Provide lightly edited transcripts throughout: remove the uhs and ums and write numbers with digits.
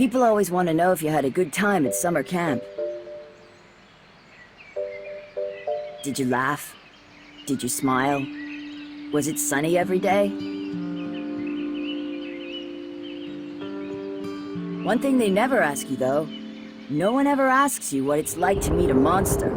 People always want to know if you had a good time at summer camp. Did you laugh? Did you smile? Was it sunny every day? One thing they never ask you, though, no one ever asks you what it's like to meet a monster.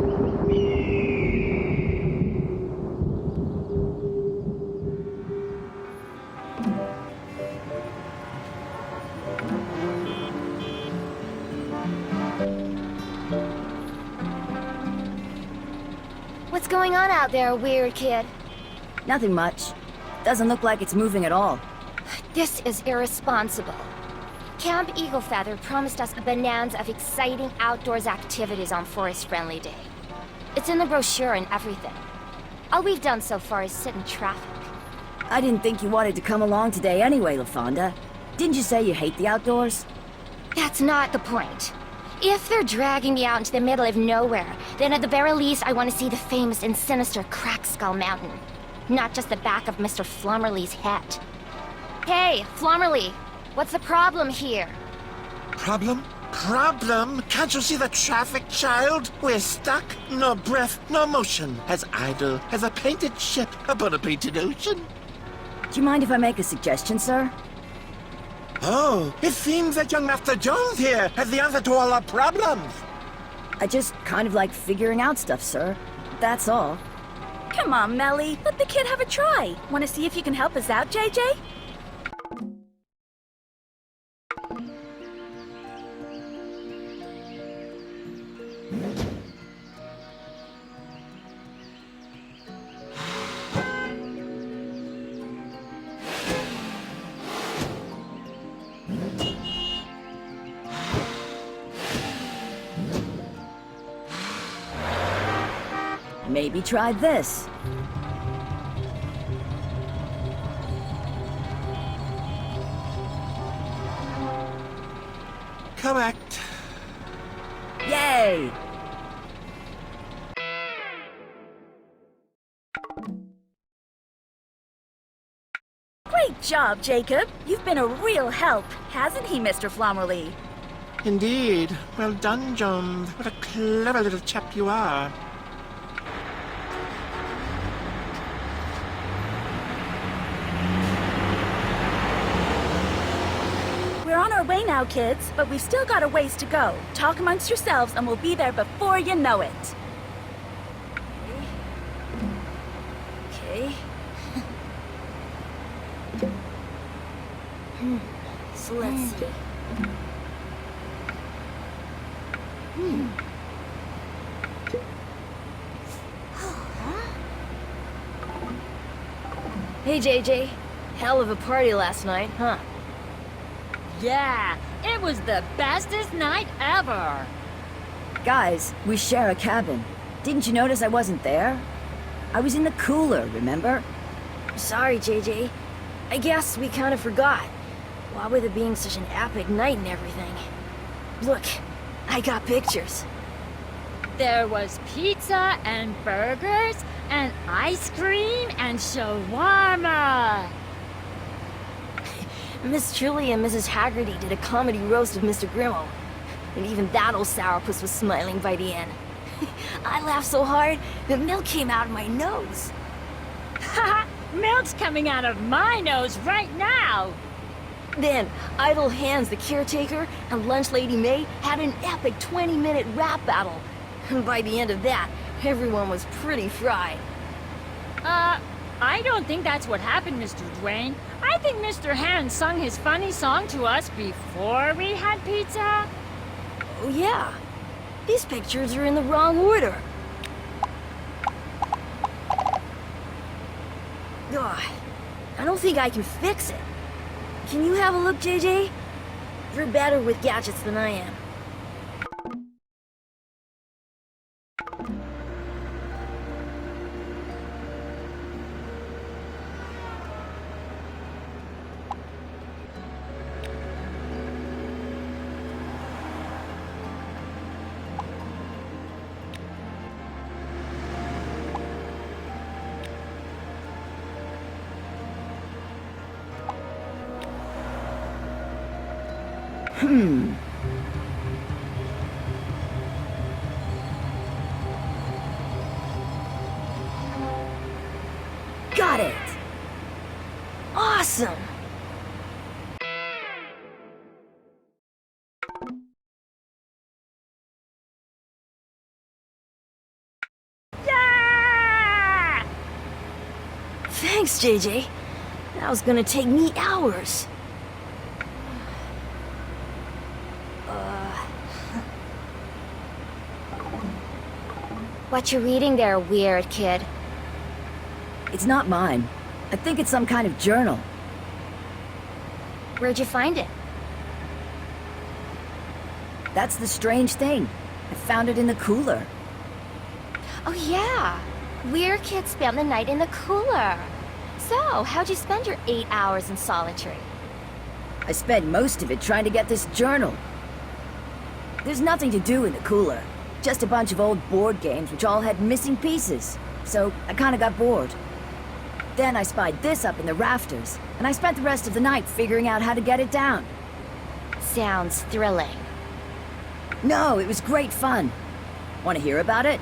What's going on out there, weird kid? Nothing much. Doesn't look like it's moving at all. This is irresponsible. Camp Eagle Feather promised us a bonanza of exciting outdoors activities on Forest Friendly Day. It's in the brochure and everything. All we've done so far is sit in traffic. I didn't think you wanted to come along today anyway, LaFonda. Didn't you say you hate the outdoors? That's not the point. If they're dragging me out into the middle of nowhere, then at the very least I want to see the famous and sinister Crackskull Mountain. Not just the back of Mr. Flummerly's head. Hey, Flummerly, what's the problem here? Problem? Problem? Can't you see the traffic, child? We're stuck. No breath, no motion. As idle as a painted ship upon a painted ocean. Do you mind if I make a suggestion, sir? Oh, it seems that young Master Jones here has the answer to all our problems. I just kind of like figuring out stuff, sir. That's all. Come on, Melly. Let the kid have a try. Want to see if you can help us out, JJ? Maybe try this. Correct. Yay! Great job, Jacob. You've been a real help, hasn't he, Mr. Flommerly? Indeed. Well done, Jones. What a clever little chap you are. We're on our way now, kids, but we've still got a ways to go. Talk amongst yourselves and we'll be there before you know it. Okay. So let's see. Hey, JJ. Hell of a party last night, huh? Yeah, it was the bestest night ever. Guys, we share a cabin. Didn't you notice I wasn't there? I was in the cooler, remember? Sorry, JJ. I guess we kind of forgot. Why with it being such an epic night and everything. Look, I got pictures. There was pizza and burgers and ice cream and shawarma. Miss Truly and Mrs. Haggerty did a comedy roast of Mr. Grimmo. And even that old sourpuss was smiling by the end. I laughed so hard, the milk came out of my nose. Haha, milk's coming out of my nose right now. Then, Idle Hands, the caretaker, and Lunch Lady May had an epic 20-minute rap battle. And by the end of that, everyone was pretty fried. I don't think that's what happened, Mr. Dwayne. I think Mr. Hand sung his funny song to us before we had pizza. Oh yeah, these pictures are in the wrong order. God, I don't think I can fix it. Can you have a look, JJ? You're better with gadgets than I am. Got it! Awesome! Yeah! Thanks, JJ. That was gonna take me hours. What you reading there, weird kid? It's not mine. I think it's some kind of journal. Where'd you find it? That's the strange thing. I found it in the cooler. Oh yeah, weird kid spent the night in the cooler. So, how'd you spend your 8 hours in solitary? I spent most of it trying to get this journal. There's nothing to do in the cooler. Just a bunch of old board games which all had missing pieces. So, I kinda got bored. Then I spied this up in the rafters, and I spent the rest of the night figuring out how to get it down. Sounds thrilling. No, it was great fun. Want to hear about it?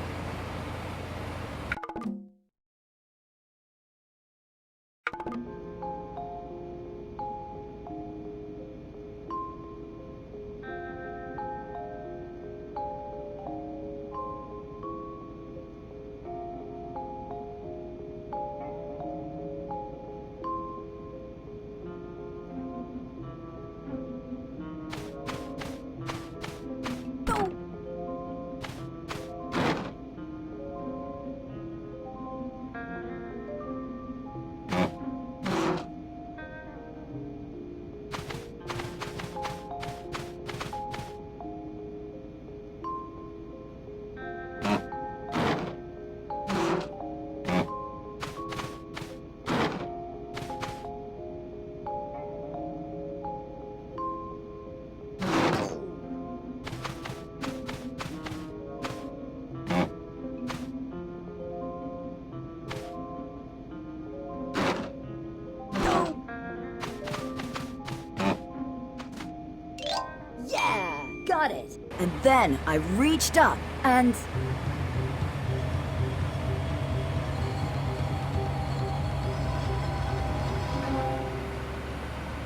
Got it. And then I reached up and...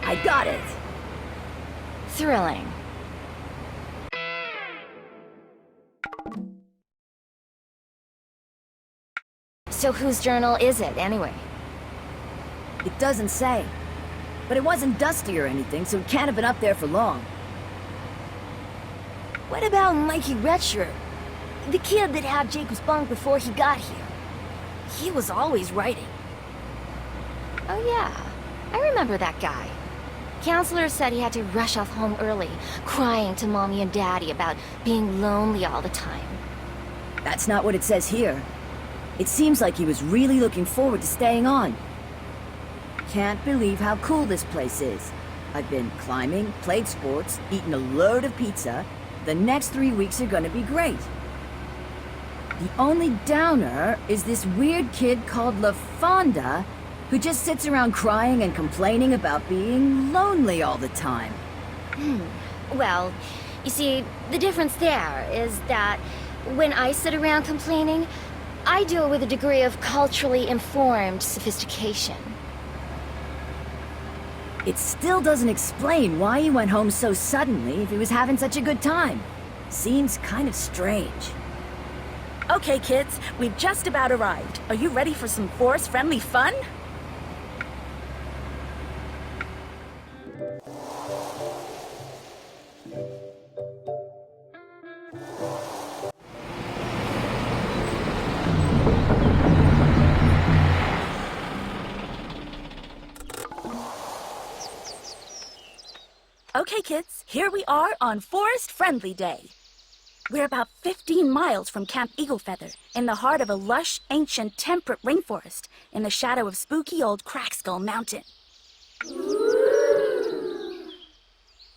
I got it. Thrilling. So whose journal is it, anyway? It doesn't say. But it wasn't dusty or anything, so it can't have been up there for long. What about Mikey Redshirt? The kid that had Jacob's bunk before he got here. He was always writing. Oh yeah, I remember that guy. Counselor said he had to rush off home early, crying to Mommy and Daddy about being lonely all the time. That's not what it says here. It seems like he was really looking forward to staying on. Can't believe how cool this place is. I've been climbing, played sports, eaten a load of pizza. The next 3 weeks are gonna be great. The only downer is this weird kid called LaFonda who just sits around crying and complaining about being lonely all the time. Well, you see, the difference there is that when I sit around complaining, I do it with a degree of culturally informed sophistication. It still doesn't explain why he went home so suddenly if he was having such a good time. Seems kind of strange. Okay, kids, we've just about arrived. Are you ready for some forest-friendly fun? Okay, kids, here we are on Forest Friendly Day. We're about 15 miles from Camp Eagle Feather, in the heart of a lush, ancient, temperate rainforest, in the shadow of spooky old Crackskull Mountain.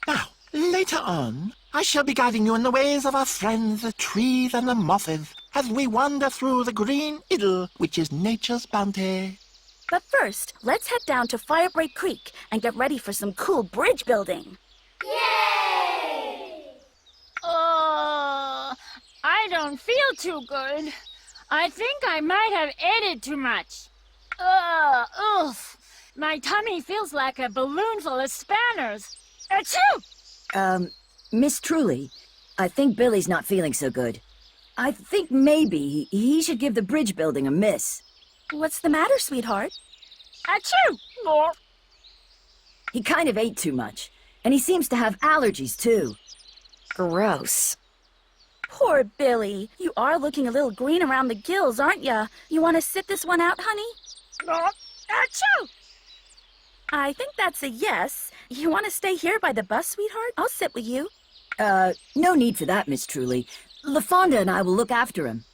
Now, later on, I shall be guiding you in the ways of our friends, the trees and the mosses, as we wander through the green idyll, which is nature's bounty. But first, let's head down to Firebreak Creek and get ready for some cool bridge building. Yay! don't feel too good. I think I might have ate too much. Oof. My tummy feels like a balloon full of spanners. Achoo! Miss Truly, I think Billy's not feeling so good. I think maybe he should give the bridge building a miss. What's the matter, sweetheart? Achoo! Oh. He kind of ate too much, and he seems to have allergies too. Gross. Poor Billy. You are looking a little green around the gills, aren't ya? You want to sit this one out, honey? Oh. Achoo! I think that's a yes. You want to stay here by the bus, sweetheart? I'll sit with you. No need for that, Miss Truly. LaFonda and I will look after him.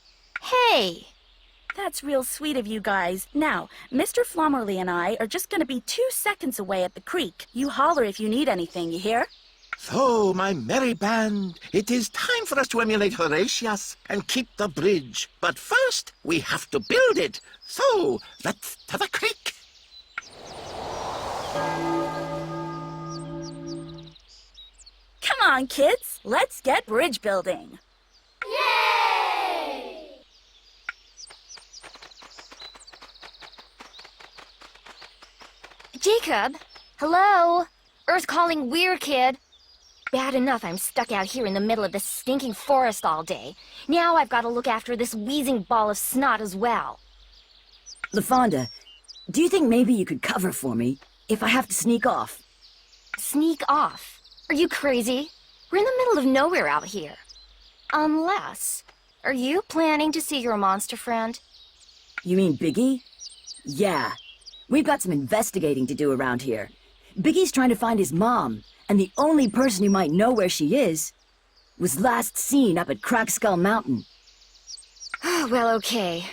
Hey! That's real sweet of you guys. Now, Mr. Flommerly and I are just going to be 2 seconds away at the creek. You holler if you need anything, you hear? So, my merry band, it is time for us to emulate Horatius and keep the bridge. But first, we have to build it. So, let's to the creek. Come on, kids. Let's get bridge building. Jacob? Hello? Earth calling Weir Kid. Bad enough I'm stuck out here in the middle of this stinking forest all day. Now I've got to look after this wheezing ball of snot as well. LaFonda, do you think maybe you could cover for me if I have to sneak off? Sneak off? Are you crazy? We're in the middle of nowhere out here. Unless... Are you planning to see your monster friend? You mean Biggie? Yeah. We've got some investigating to do around here. Biggie's trying to find his mom, and the only person who might know where she is was last seen up at Crackskull Mountain. Well, okay.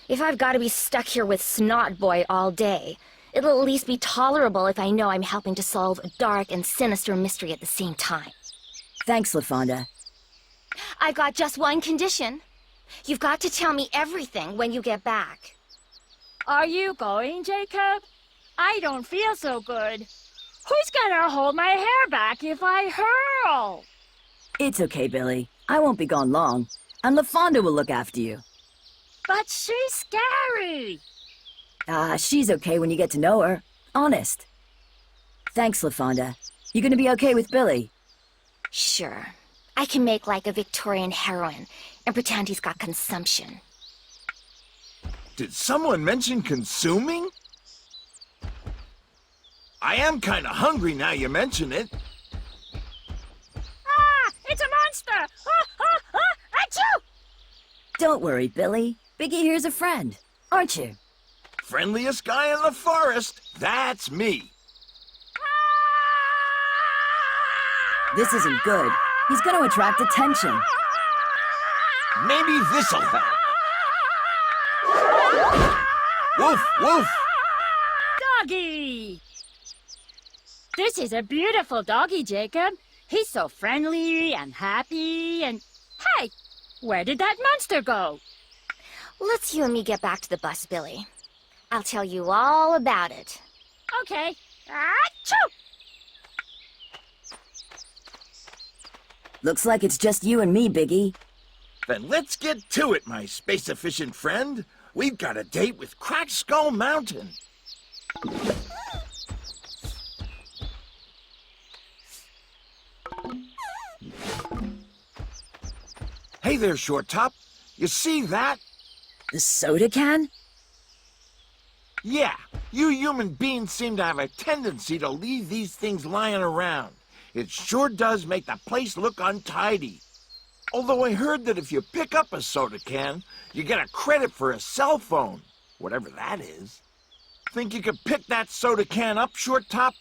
If I've got to be stuck here with Snot Boy all day, it'll at least be tolerable if I know I'm helping to solve a dark and sinister mystery at the same time. Thanks, LaFonda. I've got just one condition. You've got to tell me everything when you get back. Are you going, Jacob? I don't feel so good. Who's gonna hold my hair back if I hurl? It's okay, Billy. I won't be gone long, and LaFonda will look after you. But she's scary. She's okay when you get to know her. Honest. Thanks, LaFonda. You gonna be okay with Billy? Sure. I can make like a Victorian heroine and pretend he's got consumption. Did someone mention consuming? I am kind of hungry now you mention it. Ah! It's a monster! Achoo! Don't worry, Billy. Biggie here's a friend, aren't you? Friendliest guy in the forest, that's me. This isn't good. He's gonna attract attention. Maybe this'll help. Woof, woof. Doggy! This is a beautiful doggy, Jacob. He's so friendly and happy and... Hey! Where did that monster go? Let's you and me get back to the bus, Billy. I'll tell you all about it. Okay. Achoo! Looks like it's just you and me, Biggie. Then let's get to it, my space-efficient friend. We've got a date with Crackskull Mountain. Hey there, Short Top. You see that? The soda can? Yeah, you human beings seem to have a tendency to leave these things lying around. It sure does make the place look untidy. Although I heard that if you pick up a soda can, you get a credit for a cell phone, whatever that is. Think you could pick that soda can up, Short Top?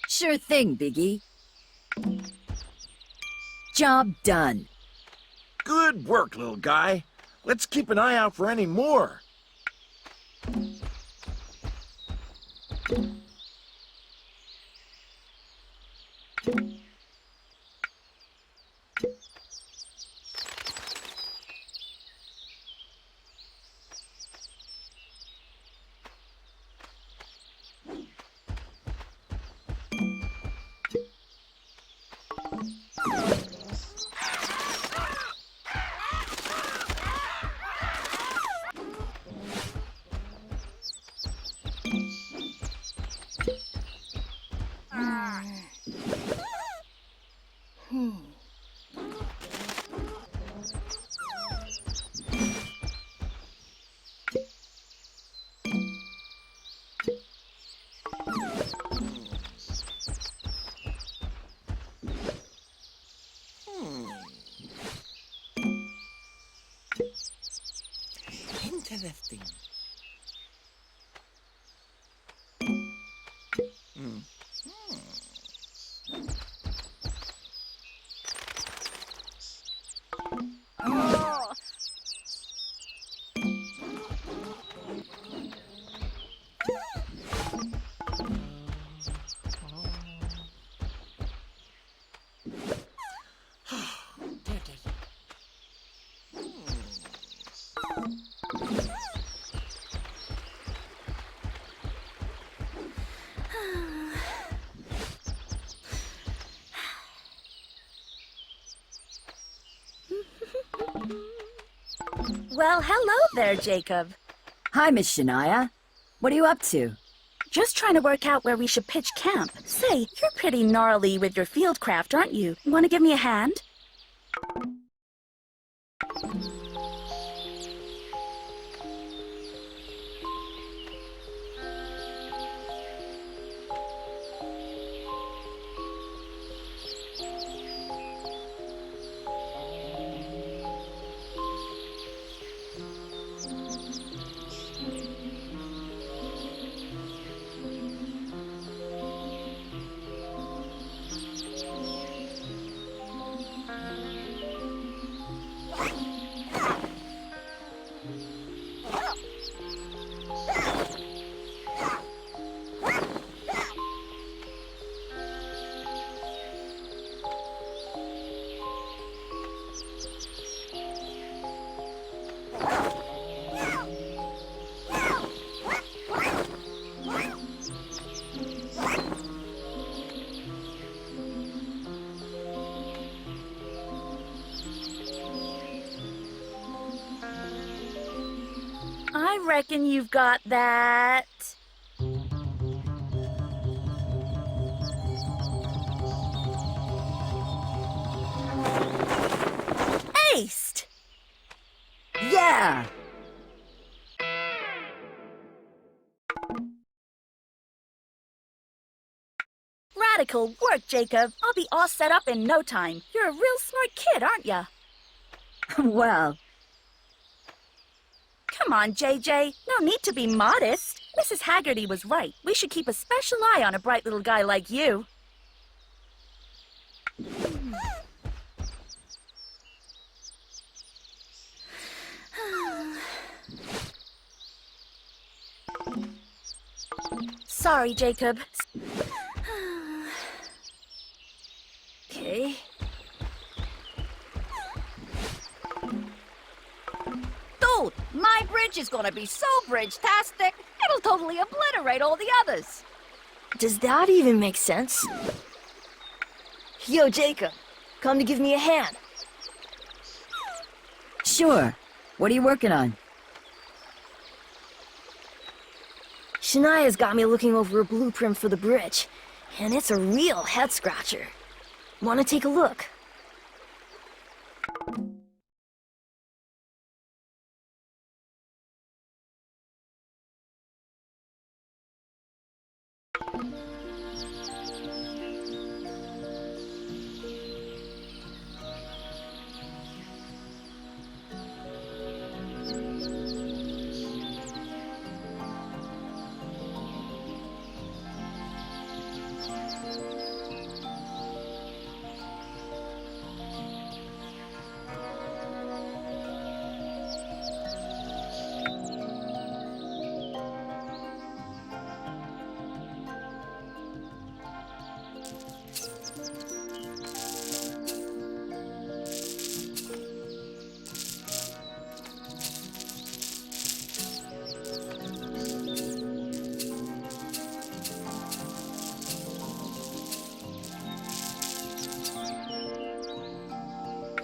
Sure thing, Biggie. Job done. Good work, little guy. Let's keep an eye out for any more. interesting. Well, hello there, Jacob. Hi, Miss Shania. What are you up to? Just trying to work out where we should pitch camp. Say, you're pretty gnarly with your field craft, aren't you? Want to give me a hand? I reckon you've got that. Aced! Yeah! Radical work, Jacob. I'll be all set up in no time. You're a real smart kid, aren't ya? Well, Come on, JJ. No need to be modest. Mrs. Haggerty was right. We should keep a special eye on a bright little guy like you. Sorry, Jacob. Okay. dude, my bridge is gonna be so bridge-tastic, it'll totally obliterate all the others. Does that even make sense? Yo, Jacob, come to give me a hand. Sure. What are you working on? Shania's got me looking over a blueprint for the bridge, and it's a real head-scratcher. Wanna take a look?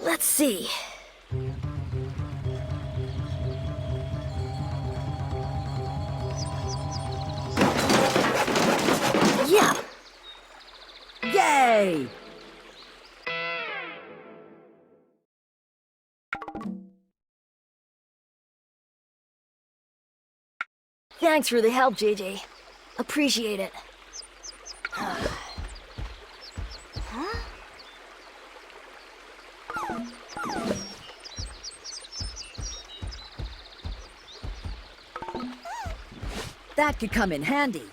Let's see. Yeah! Yay! Thanks for the help, JJ. Appreciate it. Huh? That could come in handy.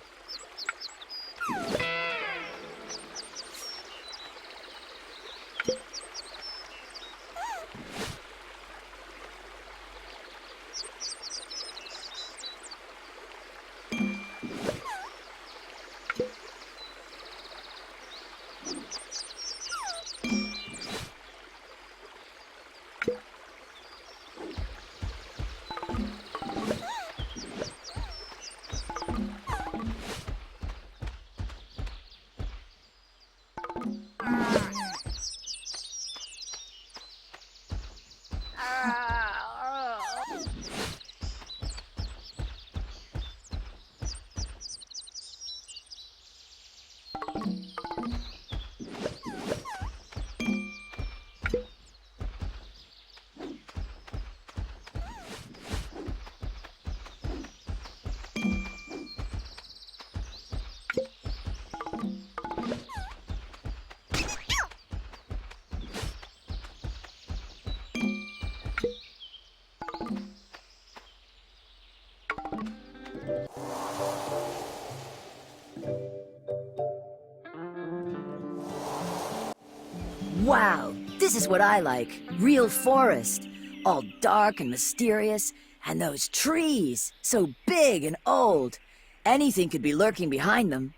Wow, this is what I like. Real forest. All dark and mysterious. And those trees, so big and old. Anything could be lurking behind them.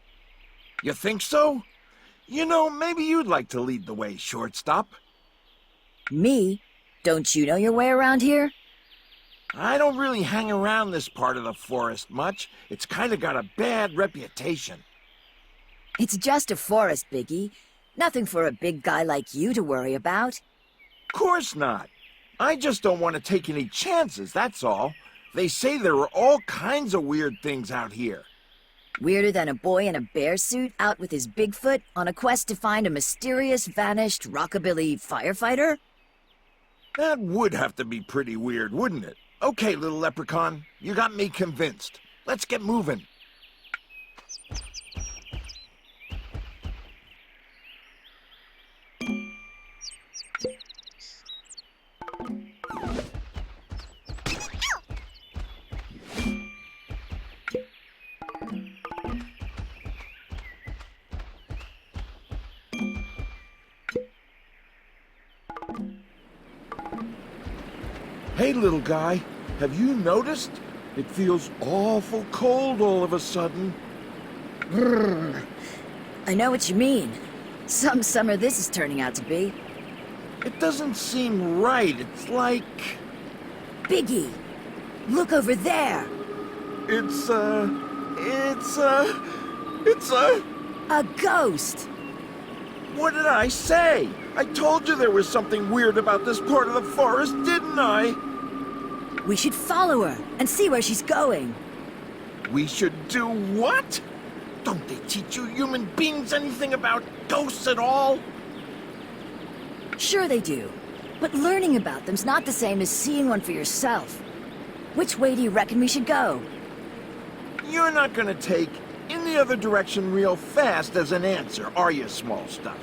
You think so? You know, maybe you'd like to lead the way, shortstop. Me? Don't you know your way around here? I don't really hang around this part of the forest much. It's kind of got a bad reputation. It's just a forest, Biggie. Nothing for a big guy like you to worry about. Course not. I just don't want to take any chances, that's all. They say there are all kinds of weird things out here. Weirder than a boy in a bear suit out with his Bigfoot on a quest to find a mysterious, vanished rockabilly firefighter? That would have to be pretty weird, wouldn't it? Okay, little leprechaun, you got me convinced. Let's get moving. Hey, little guy, have you noticed? It feels awful cold all of a sudden. Brrr. I know what you mean. Some summer this is turning out to be. It doesn't seem right. It's like... Biggie, look over there. It's a ghost. What did I say? I told you there was something weird about this part of the forest, didn't I? We should follow her and see where she's going. We should do what? Don't they teach you human beings anything about ghosts at all? Sure they do. But learning about them's not the same as seeing one for yourself. Which way do you reckon we should go? You're not gonna take in the other direction real fast as an answer, are you, small stuff?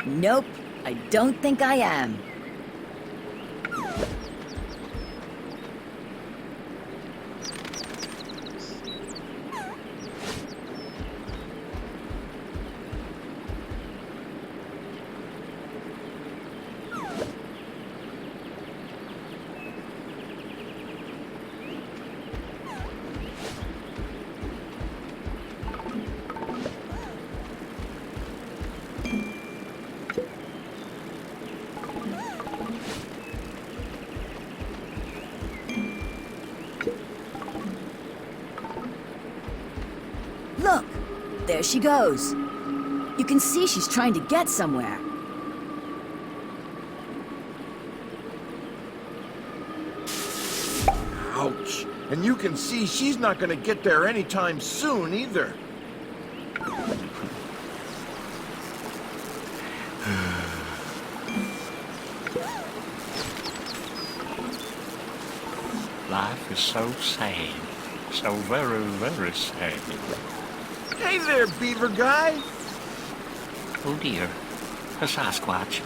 Nope, I don't think I am. Look, there she goes. You can see she's trying to get somewhere. Ouch. And you can see she's not gonna get there anytime soon either. Life is so sad. So very, very sad. Hey there, beaver guy. Oh dear. A Sasquatch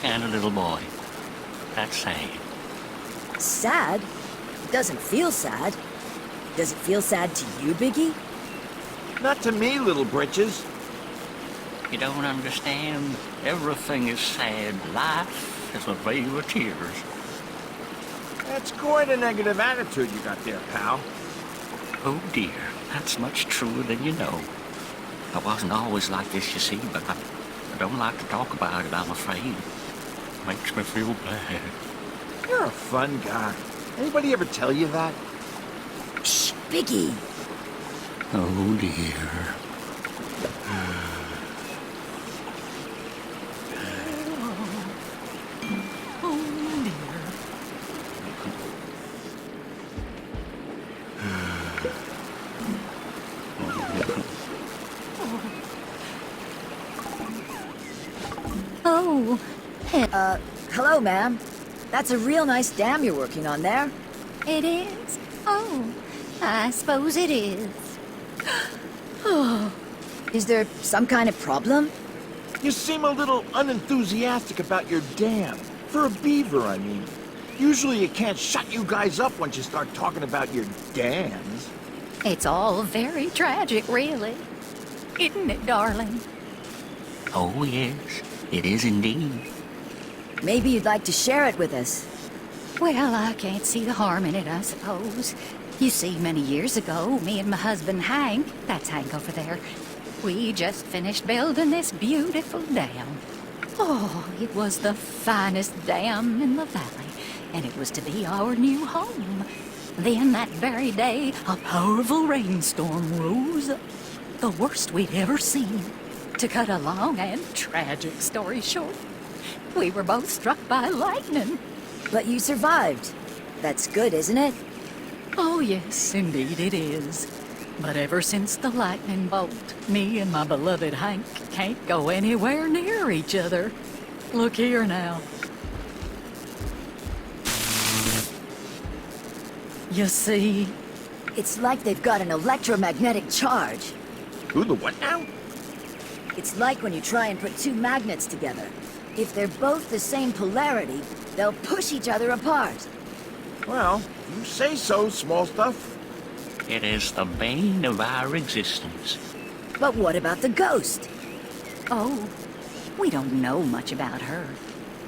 and a little boy. That's sad. Sad? It doesn't feel sad. Does it feel sad to you, Biggie? Not to me, little britches. You don't understand. Everything is sad. Life is a veil of tears. That's quite a negative attitude you got there, pal. Oh dear, that's much truer than you know. I wasn't always like this, you see, but I don't like to talk about it, I'm afraid. Makes me feel bad. You're a fun guy. Anybody ever tell you that? Shh, Biggie! Oh dear. Oh, Hello, ma'am. That's a real nice dam you're working on there. it is? Oh, I suppose it is. Is there some kind of problem? You seem a little unenthusiastic about your dam. For a beaver, I mean. Usually you can't shut you guys up once you start talking about your dams. It's all very tragic, really. Isn't it, darling? Oh yes, it is indeed. Maybe you'd like to share it with us. Well, I can't see the harm in it, I suppose. You see, many years ago, me and my husband Hank, that's Hank over there, we just finished building this beautiful dam. Oh, it was the finest dam in the valley, and it was to be our new home. Then that very day, a powerful rainstorm rose up, the worst we'd ever seen. To cut a long and tragic story short, we were both struck by lightning. But you survived. That's good, isn't it? Oh, yes, indeed it is. But ever since the lightning bolt, me and my beloved Hank can't go anywhere near each other. Look here now. You see, It's like they've got an electromagnetic charge. Who the what now? It's like when you try and put two magnets together. If they're both the same polarity, they'll push each other apart. Well, you say so, small stuff. It is the bane of our existence. But what about the ghost? oh, we don't know much about her.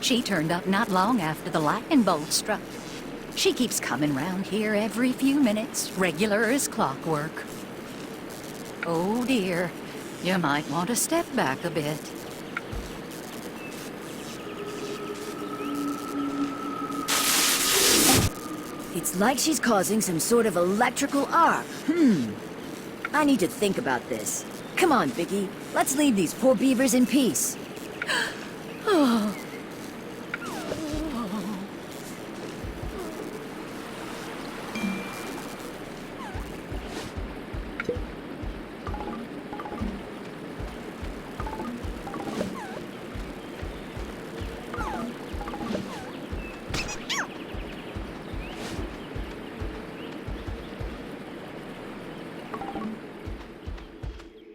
She turned up not long after the lightning bolt struck. She keeps coming round here every few minutes, regular as clockwork. Oh dear, you might want to step back a bit. It's like she's causing some sort of electrical arc. I need to think about this. Come on, Biggie. Let's leave these poor beavers in peace.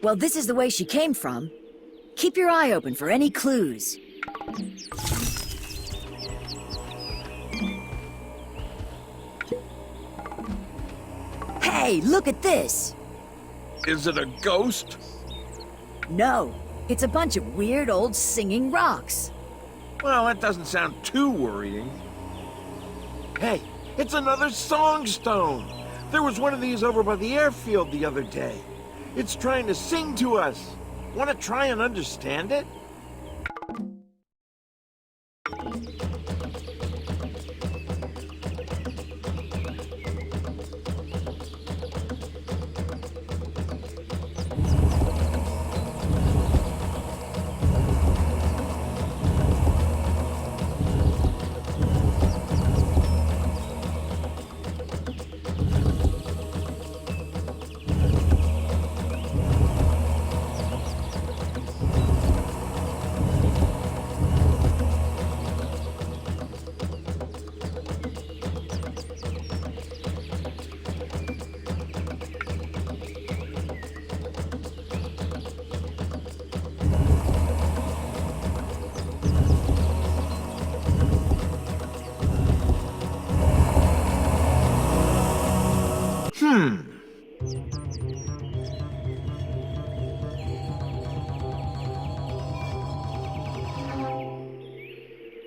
Well, this is the way she came from. Keep your eye open for any clues. Hey, look at this! Is it a ghost? No, it's a bunch of weird old singing rocks. Well, that doesn't sound too worrying. Hey, it's another song stone. There was one of these over by the airfield the other day. It's trying to sing to us. Want to try and understand it?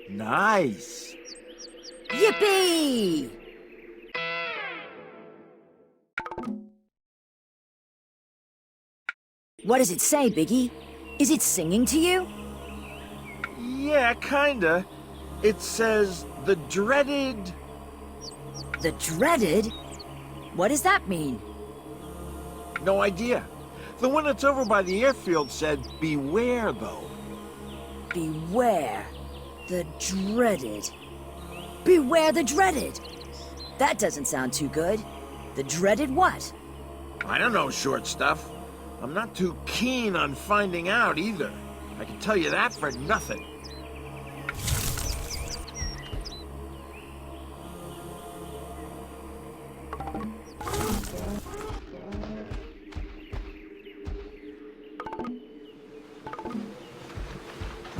Nice. Yippee! What does it say, Biggie? Is it singing to you? Yeah, kinda. It says the dreaded... The dreaded? What does that mean? No idea. The one that's over by the airfield said, beware, though. Beware the dreaded. Beware the dreaded! That doesn't sound too good. The dreaded what? I don't know, short stuff. I'm not too keen on finding out either. I can tell you that for nothing.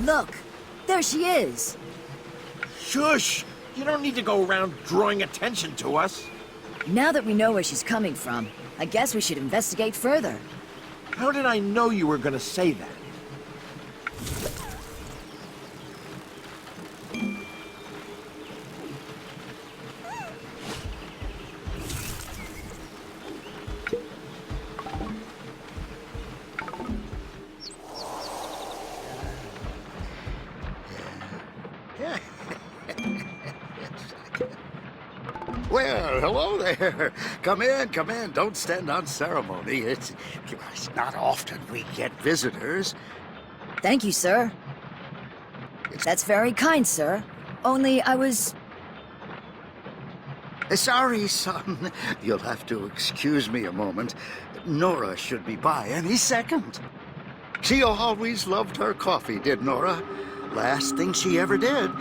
Look! There she is! Shush! You don't need to go around drawing attention to us. Now that we know where she's coming from, I guess we should investigate further. How did I know you were gonna say that? Well, hello there. Come in, come in. Don't stand on ceremony. It's not often we get visitors. Thank you, sir. That's very kind, sir. Only I was... Sorry, son. You'll have to excuse me a moment. Nora should be by any second. She always loved her coffee, did Nora? Last thing she ever did.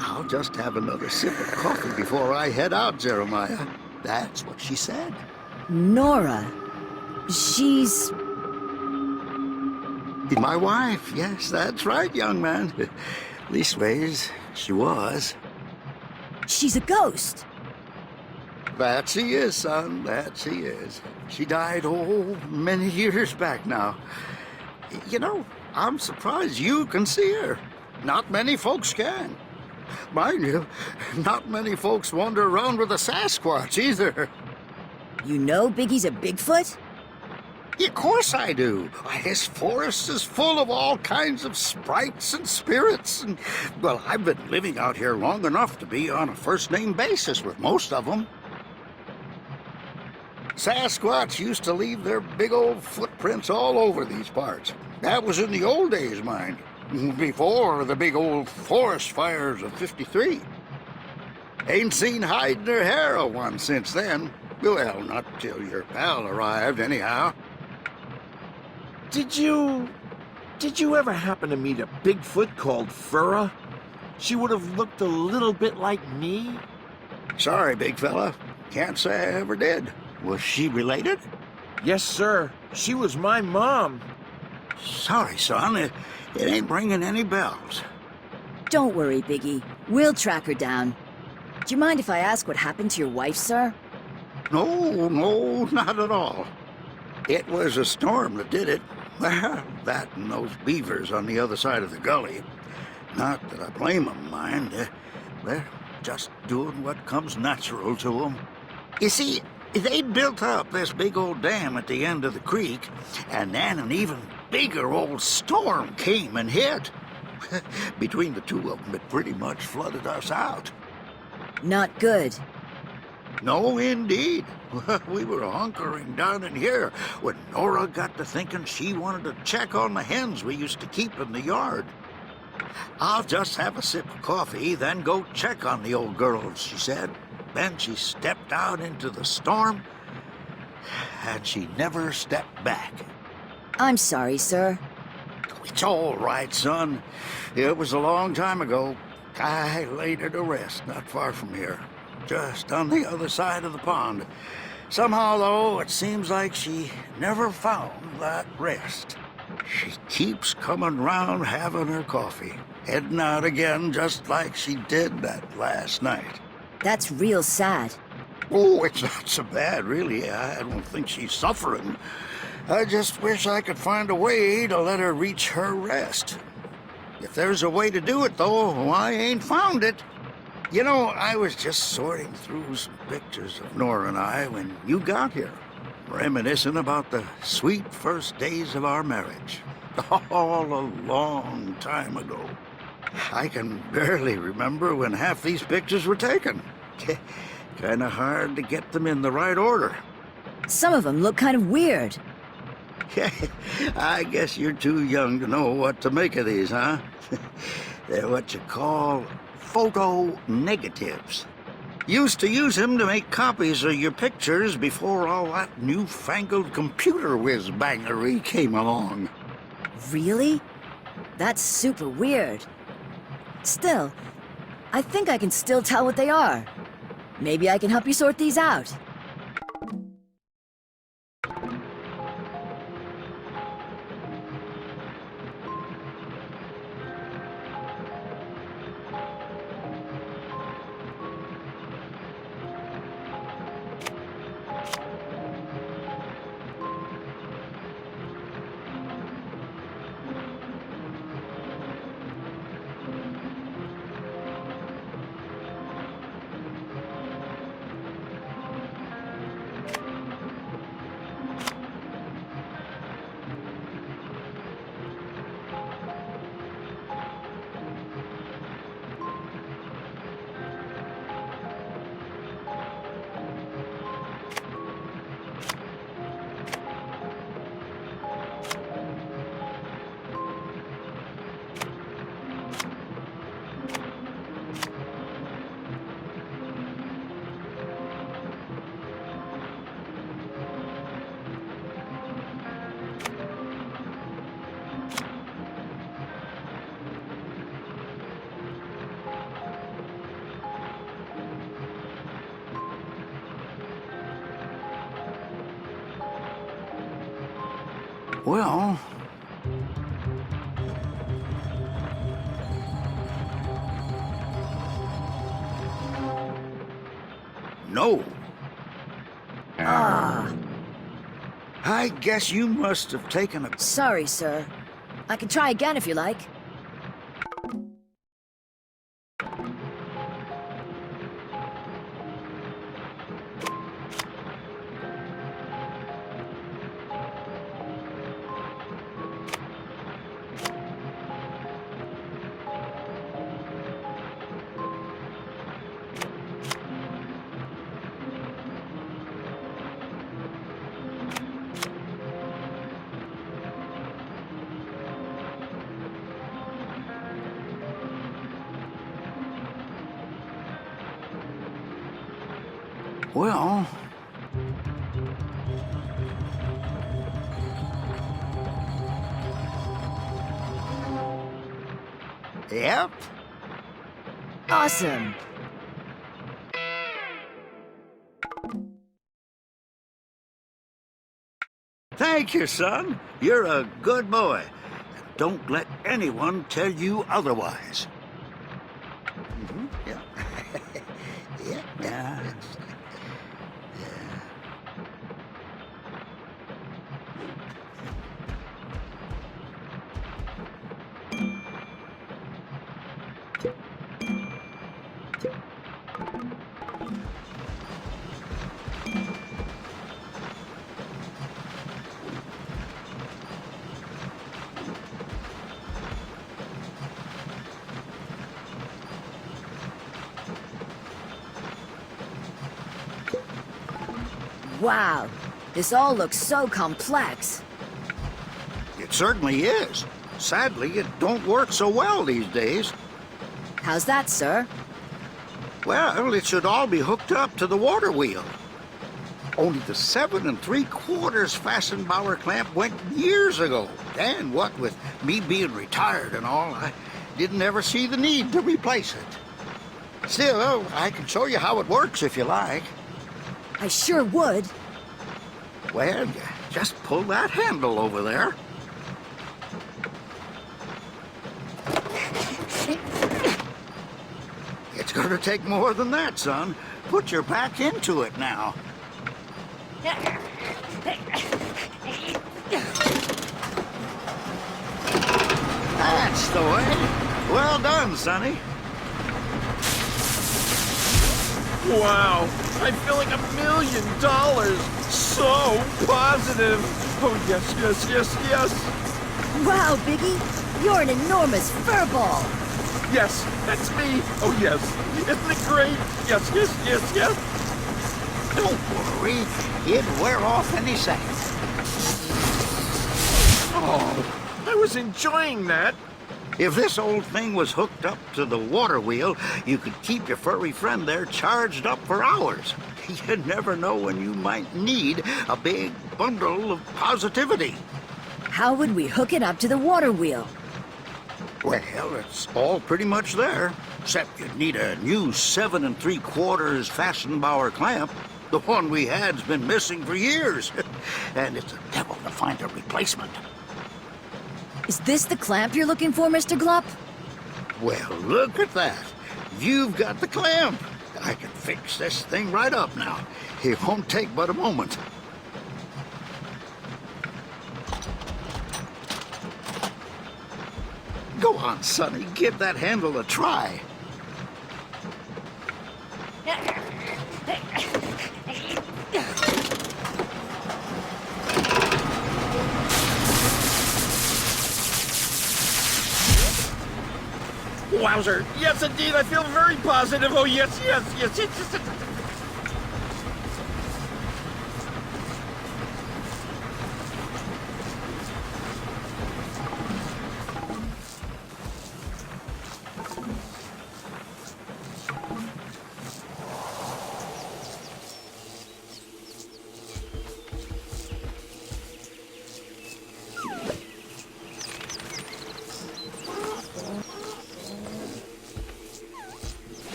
I'll just have another sip of coffee before I head out, Jeremiah. That's what she said. Nora. She's... My wife. Yes, that's right, young man. Leastways, she was. She's a ghost. That she is, son. That she is. She died, many years back now. You know, I'm surprised you can see her. Not many folks can. Mind you, not many folks wander around with a Sasquatch either. You know Biggie's a Bigfoot? Of course I do. This forest is full of all kinds of sprites and spirits. And, well, I've been living out here long enough to be on a first-name basis with most of them. Sasquatch used to leave their big old footprints all over these parts. That was in the old days, mind. Before the big old forest fires of '53. Ain't seen hide nor hair of one since then. Well, not till your pal arrived, anyhow. Did you ever happen to meet a Bigfoot called Furra? She would have looked a little bit like me. Sorry, big fella. Can't say I ever did. Was she related? Yes, sir. She was my mom. Sorry, son. It ain't ringing any bells. Don't worry, Biggie. We'll track her down. Do you mind if I ask what happened to your wife, sir? No, not at all. It was a storm that did it. That and those beavers on the other side of the gully. Not that I blame them, mind. They're just doing what comes natural to them. You see, they built up this big old dam at the end of the creek, and then an even bigger old storm came and hit. Between the two of them, it pretty much flooded us out. Not good. No, indeed. We were hunkering down in here when Nora got to thinking she wanted to check on the hens we used to keep in the yard. I'll just have a sip of coffee, then go check on the old girls, she said. Then she stepped out into the storm, and she never stepped back. I'm sorry, sir. It's all right, son. It was a long time ago. I laid her to rest not far from here, just on the other side of the pond. Somehow, though, it seems like she never found that rest. She keeps coming round having her coffee, heading out again just like she did that last night. That's real sad. Oh, it's not so bad, really. I don't think she's suffering. I just wish I could find a way to let her reach her rest. If there's a way to do it, though, I ain't found it. You know, I was just sorting through some pictures of Nora and I when you got here, reminiscing about the sweet first days of our marriage. All a long time ago. I can barely remember when half these pictures were taken. Kinda hard to get them in the right order. Some of them look kind of weird. I guess you're too young to know what to make of these, huh? They're what you call photo negatives. Used to use them to make copies of your pictures before all that newfangled computer whiz-bangery came along. Really? That's super weird. Still, I think I can still tell what they are. Maybe I can help you sort these out. Well, no. I guess you must have taken a... Sorry, sir. I can try again if you like. Well... Yep. Awesome. Thank you, son. You're a good boy. Don't let anyone tell you otherwise. Yeah. Yeah. Wow, this all looks so complex. It certainly is. Sadly, it don't work so well these days. How's that, sir? Well, it should all be hooked up to the water wheel. Only the 7 3/4 fastened bower clamp went years ago. And what with me being retired and all, I didn't ever see the need to replace it. Still, I can show you how it works if you like. I sure would. Well, you just pull that handle over there. It's gonna take more than that, son. Put your back into it now. That's the way. Well done, Sonny. Wow, I feel like $1 million. So positive. Oh, yes, yes, yes, yes. Wow, Biggie, you're an enormous furball. Yes, that's me. Oh, yes. Isn't it great? Yes, yes, yes, yes. Don't worry. It'll wear off any second. Oh, I was enjoying that. If this old thing was hooked up to the water wheel, you could keep your furry friend there charged up for hours. You never know when you might need a big bundle of positivity. How would we hook it up to the water wheel? Well, it's all pretty much there, except you'd need a new 7 3/4 Fastenbauer clamp. The one we had's been missing for years, and it's a devil to find a replacement. Is this the clamp you're looking for, Mr. Glup? Well, look at that. You've got the clamp. I can fix this thing right up now. It won't take but a moment. Go on, Sonny. Give that handle a try. Wowzer. Yes, indeed. I feel very positive. Oh, yes, yes, yes, yes, yes.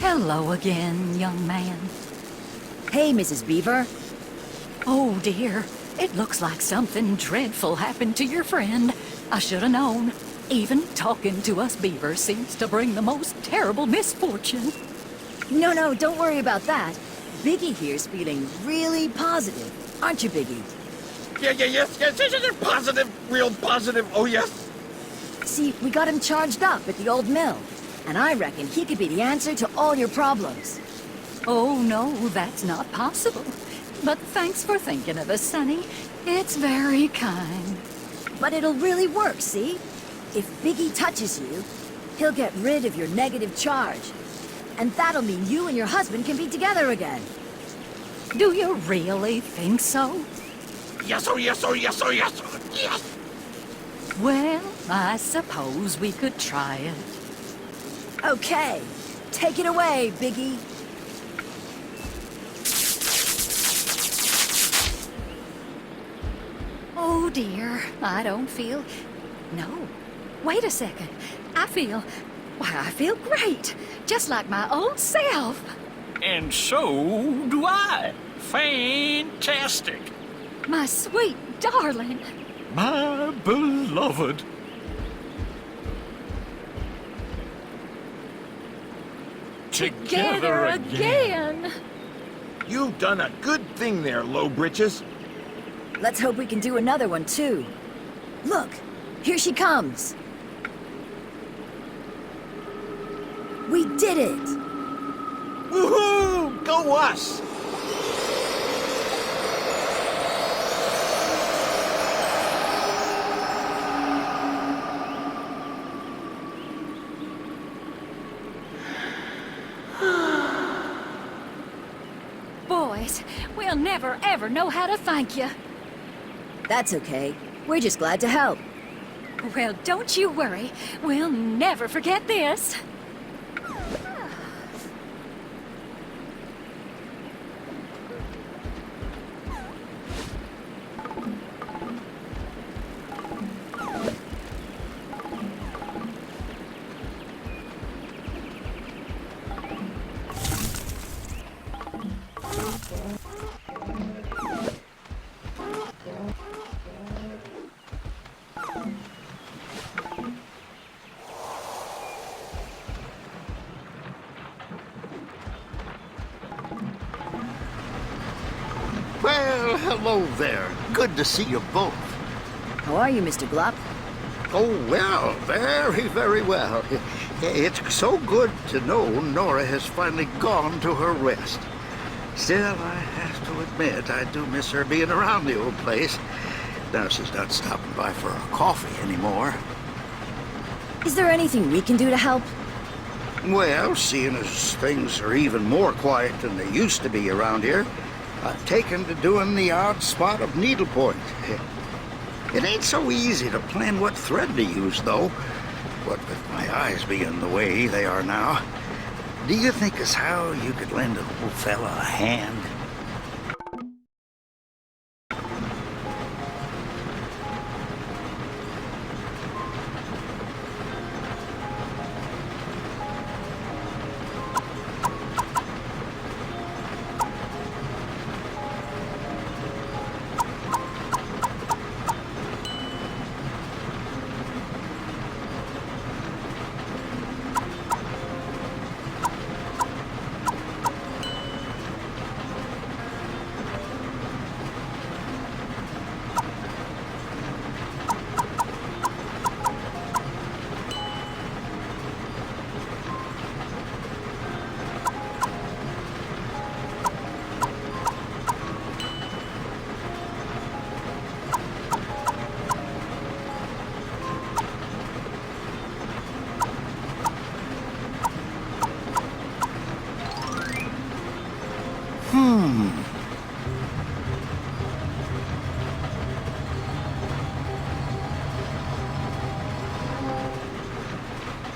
Hello again, young man. Hey, Mrs. Beaver. Oh dear, it looks like something dreadful happened to your friend. I should have known. Even talking to us beavers seems to bring the most terrible misfortune. No, don't worry about that. Biggie here's feeling really positive. Aren't you, Biggie? Yeah, yes, positive, real positive. Oh, yes. See, we got him charged up at the old mill. And I reckon he could be the answer to all your problems. Oh no, that's not possible. But thanks for thinking of us, Sonny. It's very kind. But it'll really work, see? If Biggie touches you, he'll get rid of your negative charge. And that'll mean you and your husband can be together again. Do you really think so? Yes, oh, yes, oh, yes, oh, yes, oh, yes. Well, I suppose we could try it. Okay, take it away, Biggie. Oh dear, I don't feel... No, wait a second. I feel great. Just like my old self. And so do I. Fantastic. My sweet darling. My beloved. Together again. You've done a good thing there, Low Britches. Let's hope we can do another one, too. Look, here she comes. We did it! Woohoo! Go us! Boys, we'll never ever know how to thank you. That's okay. We're just glad to help. Well, don't you worry. We'll never forget this. Well, hello there. Good to see you both. How are you, Mr. Glop? Oh, well, very, very well. It's so good to know Nora has finally gone to her rest. Still, I have to admit, I do miss her being around the old place. Now she's not stopping by for a coffee anymore. Is there anything we can do to help? Well, seeing as things are even more quiet than they used to be around here, I've taken to doing the odd spot of needlepoint. It ain't so easy to plan what thread to use, though. What with my eyes being the way they are now, do you think as how you could lend an old fella a hand?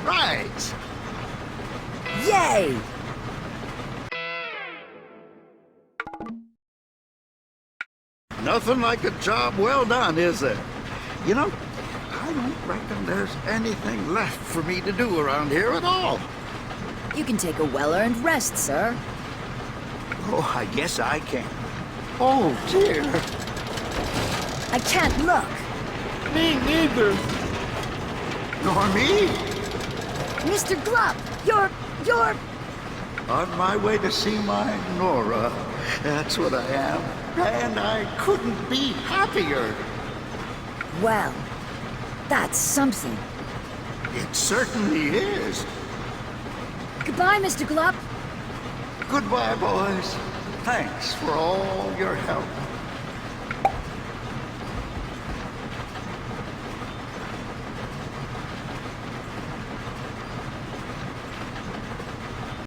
Right. Yay! Nothing like a job well done, is there? You know, I don't reckon there's anything left for me to do around here at all. You can take a well-earned rest, sir. Oh, I guess I can. Oh, dear. I can't look. Me neither. Nor me. Mr. Glop, you're... On my way to see my Nora. That's what I am. And I couldn't be happier. Well, that's something. It certainly is. Goodbye, Mr. Glop. Goodbye, boys. Thanks for all your help.